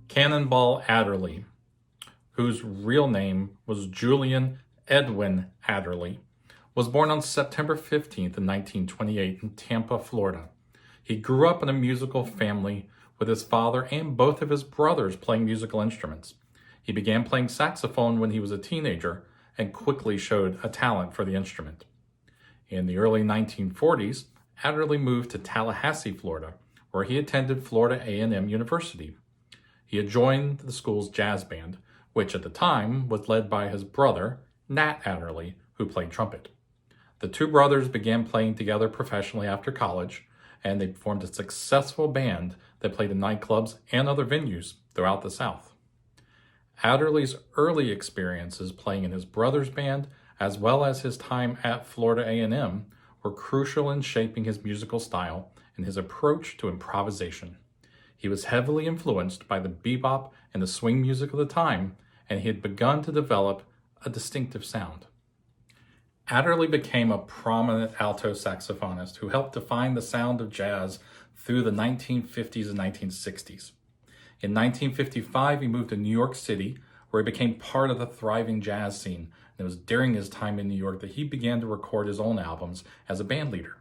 Cannonball Adderley, whose real name was Julian Edwin Adderley, was born on September 15th, 1928 in Tampa, Florida. He grew up in a musical family with his father and both of his brothers playing musical instruments. He began playing saxophone when he was a teenager and quickly showed a talent for the instrument. In the early 1940s, Adderley moved to Tallahassee, Florida, where he attended Florida A&M University. He had joined the school's jazz band, which at the time was led by his brother, Nat Adderley, who played trumpet. The two brothers began playing together professionally after college, and they formed a successful band that played in nightclubs and other venues throughout the South. Adderley's early experiences playing in his brother's band, as well as his time at Florida A&M, were crucial in shaping his musical style and his approach to improvisation. He was heavily influenced by the bebop and the swing music of the time, and he had begun to develop a distinctive sound. Adderley became a prominent alto saxophonist who helped define the sound of jazz through the 1950s and 1960s. In 1955, he moved to New York City, where he became part of the thriving jazz scene. And it was during his time in New York that he began to record his own albums as a band leader.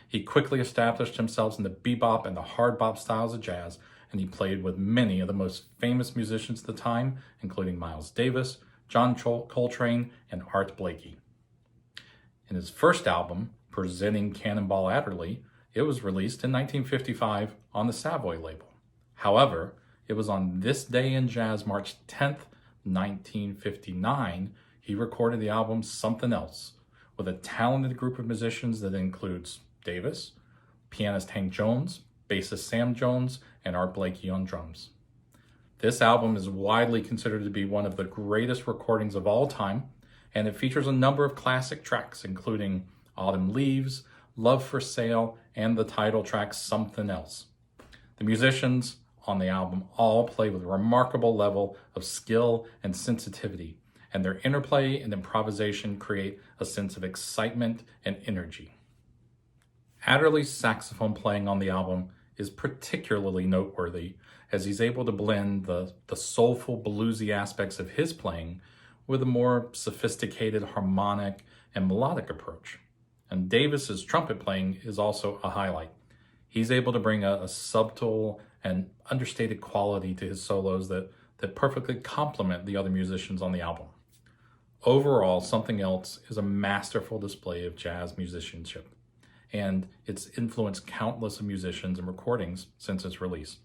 He quickly established himself in the bebop and the hard bop styles of jazz, and he played with many of the most famous musicians of the time, including Miles Davis, John Coltrane, and Art Blakey. In his first album, presenting Cannonball Adderley, it was released in 1955 on the Savoy label. However, it was on this day in jazz, March 10th, 1959, he recorded the album Somthin Else with a talented group of musicians that includes Davis, pianist Hank Jones, bassist Sam Jones, and Art Blakey on drums. This album is widely considered to be one of the greatest recordings of all time, and it features a number of classic tracks, including Autumn Leaves, Love for Sale, and the title track Somthin Else. The musicians on the album all play with a remarkable level of skill and sensitivity, and their interplay and improvisation create a sense of excitement and energy. Adderley's saxophone playing on the album is particularly noteworthy, as he's able to blend the soulful bluesy aspects of his playing with a more sophisticated harmonic and melodic approach. And Davis's trumpet playing is also a highlight. He's able to bring a subtle and understated quality to his solos that perfectly complement the other musicians on the album. Overall, Somthin Else is a masterful display of jazz musicianship, and it's influenced countless musicians and recordings since its release.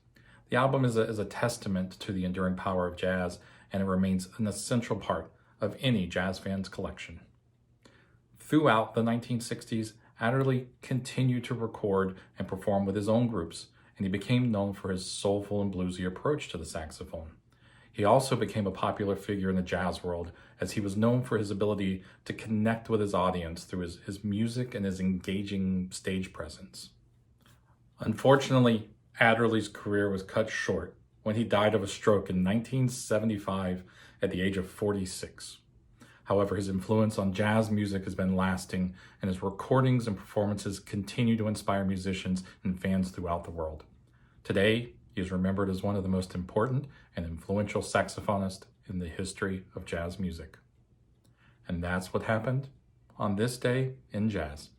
The album is a testament to the enduring power of jazz, and it remains an essential part of any jazz fan's collection. Throughout the 1960s, Adderley continued to record and perform with his own groups, and he became known for his soulful and bluesy approach to the saxophone. He also became a popular figure in the jazz world, as he was known for his ability to connect with his audience through his music and his engaging stage presence. Unfortunately, Adderley's career was cut short when he died of a stroke in 1975 at the age of 46. However, his influence on jazz music has been lasting, and his recordings and performances continue to inspire musicians and fans throughout the world. Today, he is remembered as one of the most important and influential saxophonists in the history of jazz music. And that's what happened on this day in jazz.